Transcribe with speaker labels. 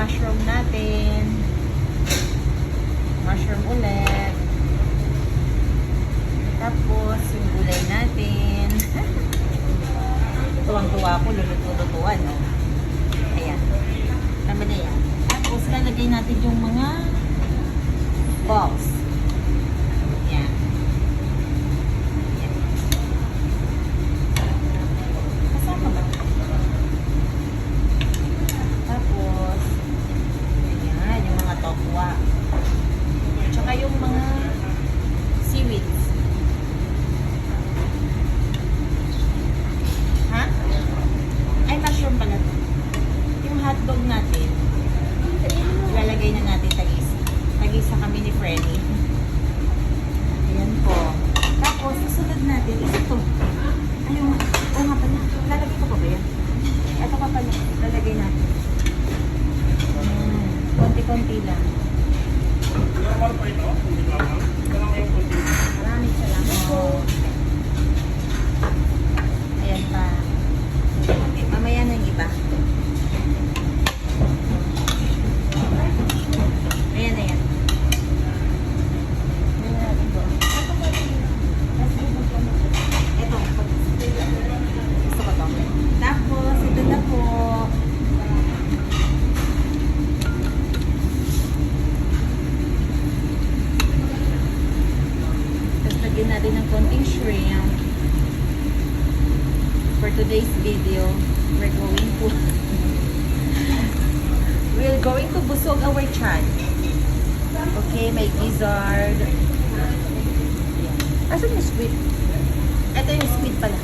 Speaker 1: mushroom natin. Mushroom ulit. Tapos, yung gulay natin. Tuwang-tuwa ako, luluto-lutuan, no? Ayan. Tama na yan. Tapos, lalagay natin yung mga balls. Ayan. Ayan. Kasama ba? Tapos, ayan, yung mga tokwa. Tsaka yung mga seaweeds. Ha? Ay, mushroom pala to. Yung hotdog natin, ilalagay na natin tagis. Tagisa kami ni Freddy. Ayan po. Tapos, susunod natin is ito. Ayun, oo nga pala. Lalagay ko pa ba yan? Ito pa pala. Lalagay natin. Konti-konti lang. Maraming salamat po. Ayan pa. Okay, mamaya na yung iba. Ayan na yan. Ayan na natin po. Ito. Gusto ko to. Tapos, ito na po. Tapos, lagyan natin ng konting shrimp. For today's video, we're going to busog our chan. Okay, may gizzard. Asan yung squid? Ito yung squid pala.